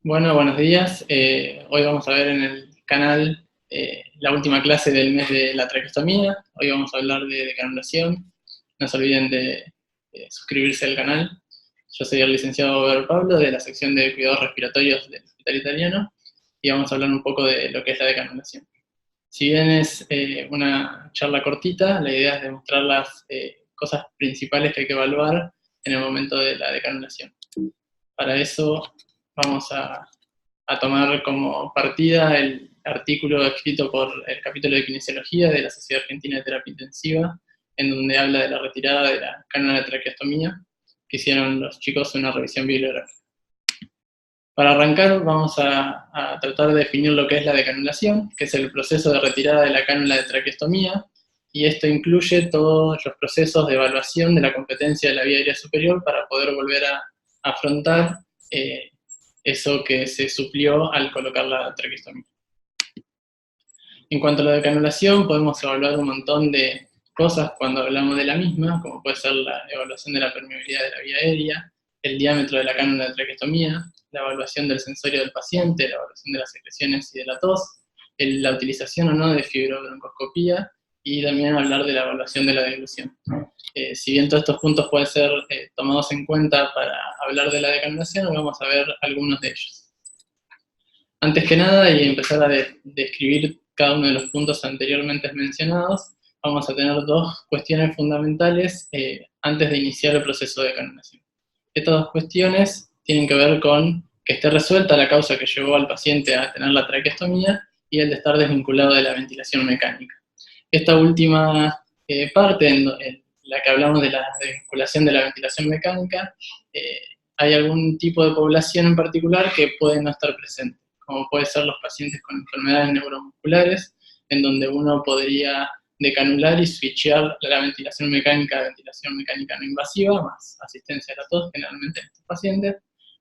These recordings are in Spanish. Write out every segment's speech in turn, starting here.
Bueno, buenos días. Hoy vamos a ver en el canal la última clase del mes de la traqueostomía. Hoy vamos a hablar de decanulación. No se olviden de suscribirse al canal. Yo soy el licenciado Ver Pablo de la sección de cuidados respiratorios del Hospital Italiano y vamos a hablar un poco de lo que es la decanulación. Si bien es una charla cortita, la idea es demostrar las cosas principales que hay que evaluar en el momento de la decanulación. Para eso vamos a tomar como partida el artículo escrito por el capítulo de kinesiología de la Sociedad Argentina de Terapia Intensiva, en donde habla de la retirada de la cánula de traqueostomía, que hicieron los chicos en una revisión bibliográfica. Para arrancar vamos a tratar de definir lo que es la decanulación, que es el proceso de retirada de la cánula de traqueostomía, y esto incluye todos los procesos de evaluación de la competencia de la vía aérea superior para poder volver a afrontar eso que se suplió al colocar la traqueostomía. En cuanto a la decanulación, podemos evaluar un montón de cosas cuando hablamos de la misma, como puede ser la evaluación de la permeabilidad de la vía aérea, el diámetro de la cánula de traqueostomía, la evaluación del sensorio del paciente, la evaluación de las secreciones y de la tos, la utilización o no de fibrobroncoscopía, y también hablar de la evaluación de la deglución. Si bien todos estos puntos pueden ser tomados en cuenta para hablar de la decanulación, vamos a ver algunos de ellos. Antes que nada, y empezar a describir cada uno de los puntos anteriormente mencionados, vamos a tener dos cuestiones fundamentales antes de iniciar el proceso de decanulación. Estas dos cuestiones tienen que ver con que esté resuelta la causa que llevó al paciente a tener la traqueostomía y el de estar desvinculado de la ventilación mecánica. Esta última parte, en la que hablamos de la desvinculación de la ventilación mecánica, hay algún tipo de población en particular que puede no estar presente, como puede ser los pacientes con enfermedades neuromusculares, en donde uno podría decanular y switchear la ventilación mecánica a ventilación mecánica no invasiva, más asistencia a la tos, generalmente en estos pacientes,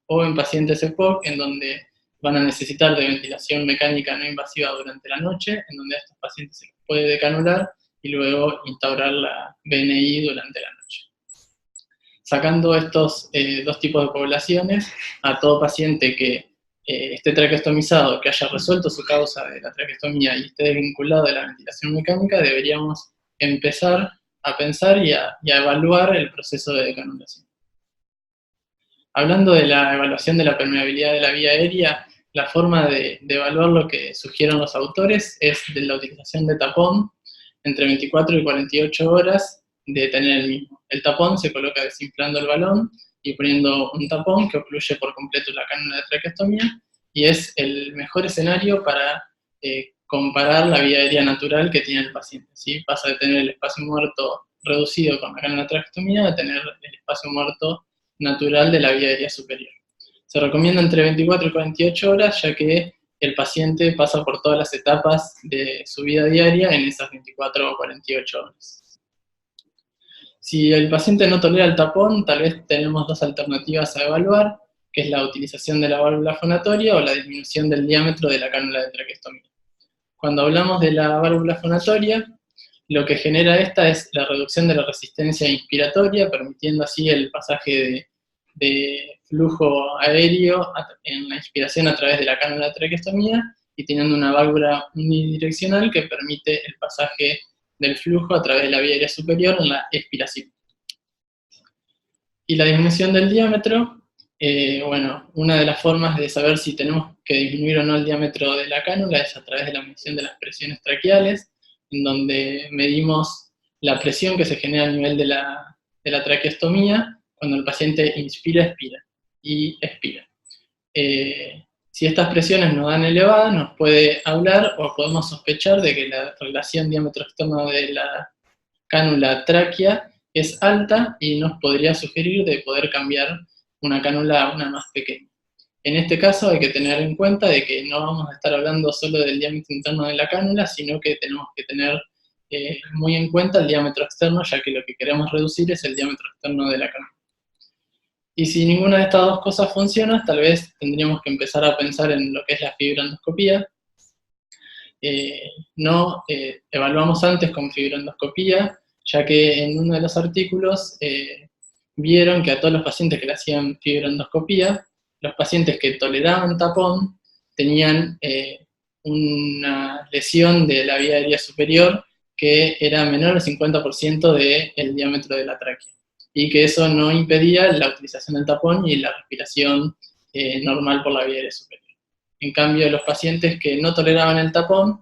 o en pacientes EPOC, en donde van a necesitar de ventilación mecánica no invasiva durante la noche, en donde a estos pacientes se les puede decanular y luego instaurar la BNI durante la noche. Sacando estos dos tipos de poblaciones, a todo paciente que esté traqueostomizado, que haya resuelto su causa de la traqueostomía y esté desvinculado de la ventilación mecánica, deberíamos empezar a pensar y a evaluar el proceso de decanulación. Hablando de la evaluación de la permeabilidad de la vía aérea, la forma de evaluar lo que sugieren los autores es de la utilización de tapón entre 24 y 48 horas de tener el mismo. El tapón se coloca desinflando el balón y poniendo un tapón que ocluye por completo la cánula de traqueostomía, y es el mejor escenario para comparar la vía aérea natural que tiene el paciente, ¿sí? Pasa de tener el espacio muerto reducido con la cánula de traqueostomía a tener el espacio muerto natural de la vía aérea superior. Se recomienda entre 24 y 48 horas, ya que el paciente pasa por todas las etapas de su vida diaria en esas 24 o 48 horas. Si el paciente no tolera el tapón, tal vez tenemos dos alternativas a evaluar, que es la utilización de la válvula fonatoria o la disminución del diámetro de la cánula de traqueostomía. Cuando hablamos de la válvula fonatoria, lo que genera esta es la reducción de la resistencia inspiratoria, permitiendo así el pasaje de flujo aéreo en la inspiración a través de la cánula de traqueostomía y teniendo una válvula unidireccional que permite el pasaje del flujo a través de la vía aérea superior en la expiración. Y la disminución del diámetro, bueno, una de las formas de saber si tenemos que disminuir o no el diámetro de la cánula es a través de la medición de las presiones traqueales, en donde medimos la presión que se genera a nivel de la traqueostomía cuando el paciente inspira, expira y expira. Si estas presiones nos dan elevadas, nos puede hablar o podemos sospechar de que la relación diámetro externo de la cánula tráquea es alta y nos podría sugerir de poder cambiar una cánula a una más pequeña. En este caso hay que tener en cuenta de que no vamos a estar hablando solo del diámetro interno de la cánula, sino que tenemos que tener muy en cuenta el diámetro externo, ya que lo que queremos reducir es el diámetro externo de la cánula. Y si ninguna de estas dos cosas funciona, tal vez tendríamos que empezar a pensar en lo que es la fibroendoscopía. Evaluamos antes con fibroendoscopía, ya que en uno de los artículos vieron que a todos los pacientes que le hacían fibroendoscopía los pacientes que toleraban tapón tenían una lesión de la vía aérea superior que era menor al 50% del diámetro de la tráquea, y que eso no impedía la utilización del tapón y la respiración normal por la vía aérea superior. En cambio, los pacientes que no toleraban el tapón,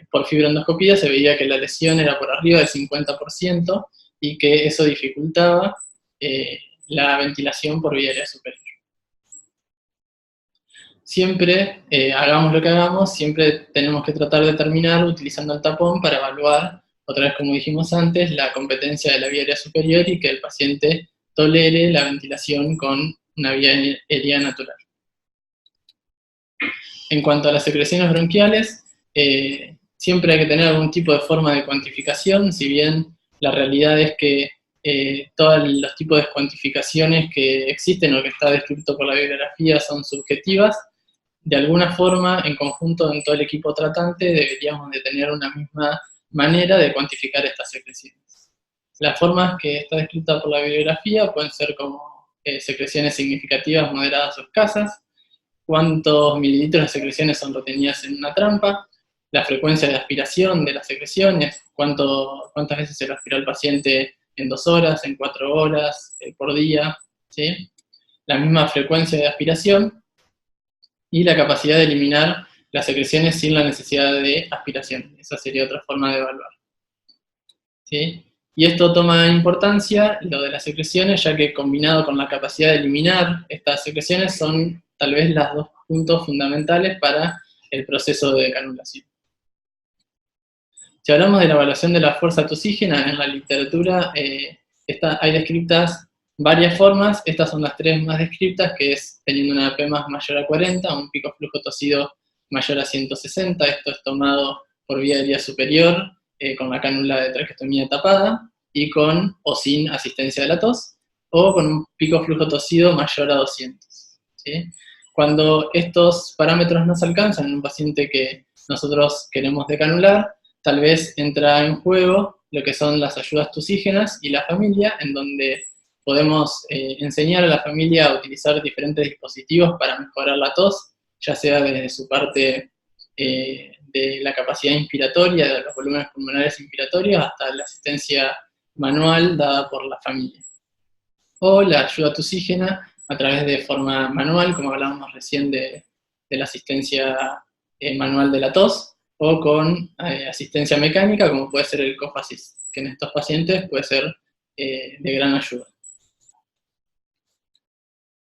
por fibroendoscopía se veía que la lesión era por arriba del 50% y que eso dificultaba la ventilación por vía aérea superior. Siempre, hagamos lo que hagamos, siempre tenemos que tratar de terminar utilizando el tapón para evaluar, otra vez como dijimos antes, la competencia de la vía aérea superior y que el paciente tolere la ventilación con una vía aérea natural. En cuanto a las secreciones bronquiales, siempre hay que tener algún tipo de forma de cuantificación, si bien la realidad es que todos los tipos de cuantificaciones que existen o que está descrito por la bibliografía son subjetivas. De alguna forma, en conjunto en todo el equipo tratante, deberíamos de tener una misma manera de cuantificar estas secreciones. Las formas que está descrita por la bibliografía pueden ser como secreciones significativas, moderadas o escasas, cuántos mililitros de secreciones son retenidas en una trampa, la frecuencia de aspiración de las secreciones, cuántas veces se lo aspiró el paciente en 2 horas, en 4 horas, por día, ¿sí? La misma frecuencia de aspiración y la capacidad de eliminar las secreciones sin la necesidad de aspiración. Esa sería otra forma de evaluar, ¿sí? Y esto toma importancia, lo de las secreciones, ya que combinado con la capacidad de eliminar estas secreciones son tal vez los 2 puntos fundamentales para el proceso de decanulación. Si hablamos de la evaluación de la fuerza tosígena, en la literatura hay descritas varias formas. Estas son las 3 más descritas, que es teniendo una P más mayor a 40, un pico flujo tosido mayor a 160, esto es tomado por vía aérea superior, con la cánula de traqueostomía tapada, y con o sin asistencia de la tos, o con un pico flujo tosido mayor a 200. ¿Sí? Cuando estos parámetros no se alcanzan en un paciente que nosotros queremos decanular, tal vez entra en juego lo que son las ayudas tosígenas y la familia, en donde podemos enseñar a la familia a utilizar diferentes dispositivos para mejorar la tos, ya sea desde su parte de la capacidad inspiratoria, de los volúmenes pulmonares inspiratorios, hasta la asistencia manual dada por la familia. O la ayuda tosígena a través de forma manual, como hablábamos recién de la asistencia manual de la tos, o con asistencia mecánica, como puede ser el cough assist, que en estos pacientes puede ser de gran ayuda.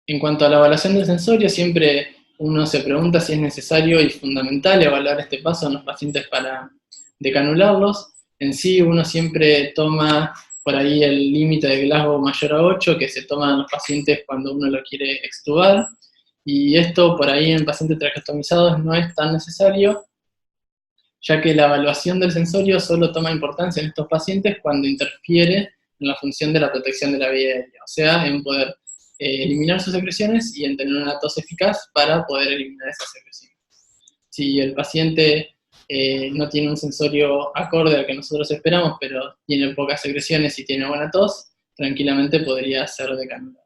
En cuanto a la evaluación del sensorio, siempre uno se pregunta si es necesario y fundamental evaluar este paso en los pacientes para decanularlos. En sí, uno siempre toma por ahí el límite de Glasgow mayor a 8, que se toma en los pacientes cuando uno lo quiere extubar, y esto por ahí en pacientes traqueostomizados no es tan necesario, ya que la evaluación del sensorio solo toma importancia en estos pacientes cuando interfiere en la función de la protección de la vía aérea, o sea, en poder eliminar sus secreciones y en tener una tos eficaz para poder eliminar esas secreciones. Si el paciente no tiene un sensorio acorde al que nosotros esperamos, pero tiene pocas secreciones y tiene buena tos, tranquilamente podría ser decanulado.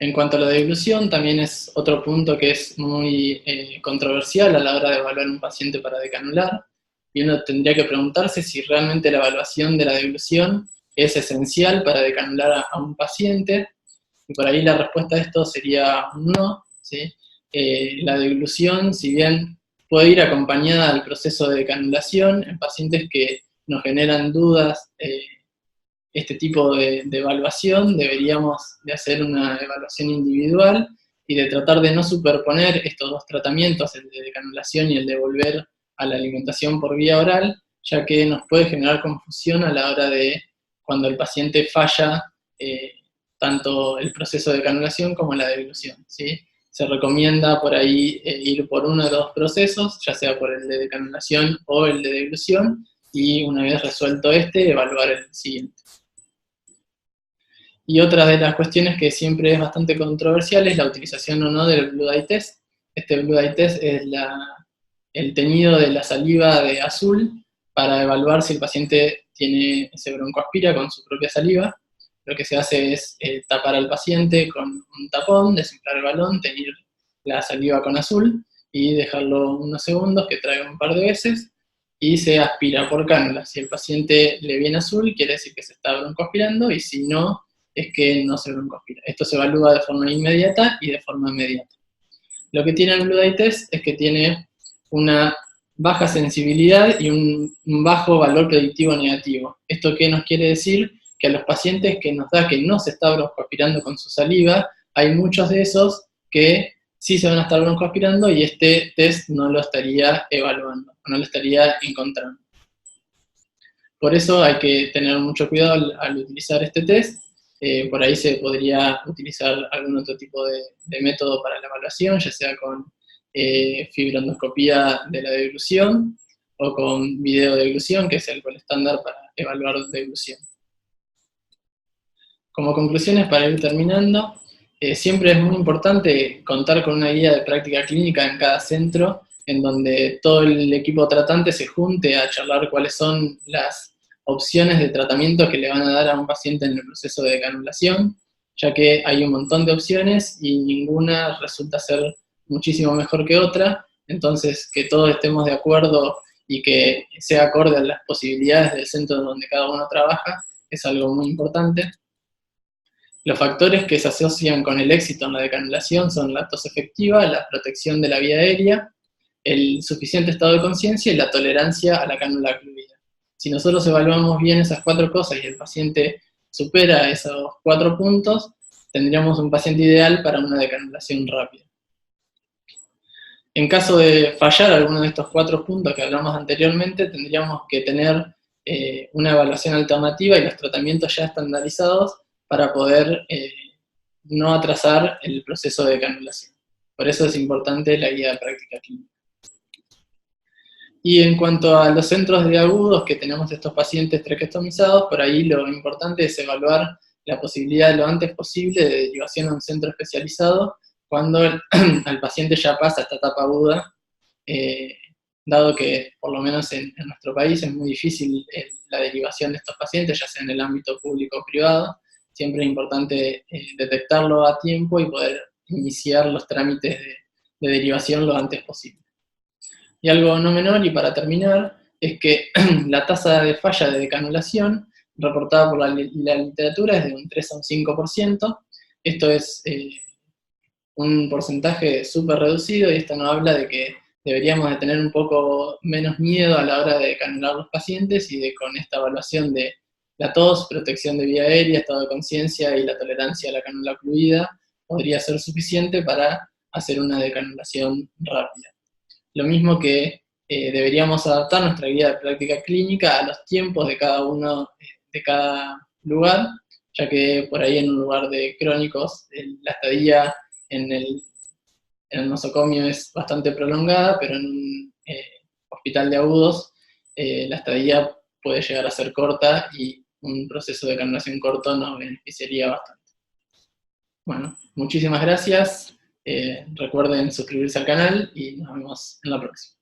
En cuanto a la deglución, también es otro punto que es muy controversial a la hora de evaluar un paciente para decanular, y uno tendría que preguntarse si realmente la evaluación de la deglución es esencial para decanular a un paciente, y por ahí la respuesta a esto sería un no, ¿sí? La deglución, si bien puede ir acompañada al proceso de decanulación, en pacientes que nos generan dudas, este tipo de evaluación, deberíamos de hacer una evaluación individual y de tratar de no superponer estos 2 tratamientos, el de decanulación y el de volver a la alimentación por vía oral, ya que nos puede generar confusión a la hora de cuando el paciente falla tanto el proceso de decanulación como la deglución, ¿sí? Se recomienda por ahí ir por uno de los 2 procesos, ya sea por el de decanulación o el de deglución, y una vez resuelto evaluar el siguiente. Y otra de las cuestiones que siempre es bastante controversial es la utilización o no del Blue Dye Test. Este Blue Dye Test es el teñido de la saliva de azul para evaluar si el paciente se broncoaspira con su propia saliva. lo que se hace es tapar al paciente con un tapón, desinflar el balón, teñir la saliva con azul y dejarlo unos segundos que traiga un par de veces y se aspira por cánula. Si el paciente le viene azul, quiere decir que se está broncoaspirando, y si no, es que no se broncoaspira. Esto se evalúa de forma inmediata y de forma inmediata. Lo que tiene el Blue Dye Test es que tiene una baja sensibilidad y un bajo valor predictivo negativo. ¿Esto qué nos quiere decir? Que a los pacientes que nos da que no se está broncoaspirando con su saliva, hay muchos de esos que sí se van a estar broncoaspirando y este test no lo estaría evaluando, no lo estaría encontrando. Por eso hay que tener mucho cuidado al utilizar este test. Por ahí se podría utilizar algún otro tipo de método para la evaluación, ya sea con fibroendoscopía de la deglución o con video de deglución, que es el estándar para evaluar deglución. Como conclusiones, para ir terminando, siempre es muy importante contar con una guía de práctica clínica en cada centro, en donde todo el equipo tratante se junte a charlar cuáles son las opciones de tratamiento que le van a dar a un paciente en el proceso de canulación, ya que hay un montón de opciones y ninguna resulta ser muchísimo mejor que otra. Entonces, que todos estemos de acuerdo y que sea acorde a las posibilidades del centro donde cada uno trabaja es algo muy importante. Los factores que se asocian con el éxito en la decanulación son la tos efectiva, la protección de la vía aérea, el suficiente estado de conciencia y la tolerancia a la cánula ocluida. Si nosotros evaluamos bien esas 4 cosas y el paciente supera esos 4 puntos, tendríamos un paciente ideal para una decanulación rápida. En caso de fallar alguno de estos 4 puntos que hablamos anteriormente, tendríamos que tener una evaluación alternativa y los tratamientos ya estandarizados para poder no atrasar el proceso de canulación. Por eso es importante la guía de práctica clínica. Y en cuanto a los centros de agudos que tenemos estos pacientes traqueostomizados, por ahí lo importante es evaluar la posibilidad lo antes posible de derivación a un centro especializado cuando al paciente ya pasa esta etapa aguda, dado que, por lo menos en nuestro país, es muy difícil la derivación de estos pacientes, ya sea en el ámbito público o privado. Siempre es importante detectarlo a tiempo y poder iniciar los trámites de derivación lo antes posible. Y algo no menor, y para terminar, es que la tasa de falla de decanulación reportada por la literatura es de un 3 a un 5%. Esto es un porcentaje súper reducido, y esto nos habla de que deberíamos de tener un poco menos miedo a la hora de canular los pacientes, y de con esta evaluación de la tos, protección de vía aérea, estado de conciencia y la tolerancia a la cánula ocluida podría ser suficiente para hacer una decanulación rápida. Lo mismo que deberíamos adaptar nuestra guía de práctica clínica a los tiempos de cada uno, de cada lugar, ya que por ahí en un lugar de crónicos la estadía en el nosocomio es bastante prolongada, pero en un hospital de agudos la estadía puede llegar a ser corta y un proceso de canulación corto nos beneficiaría bastante. Bueno, muchísimas gracias. Recuerden suscribirse al canal y nos vemos en la próxima.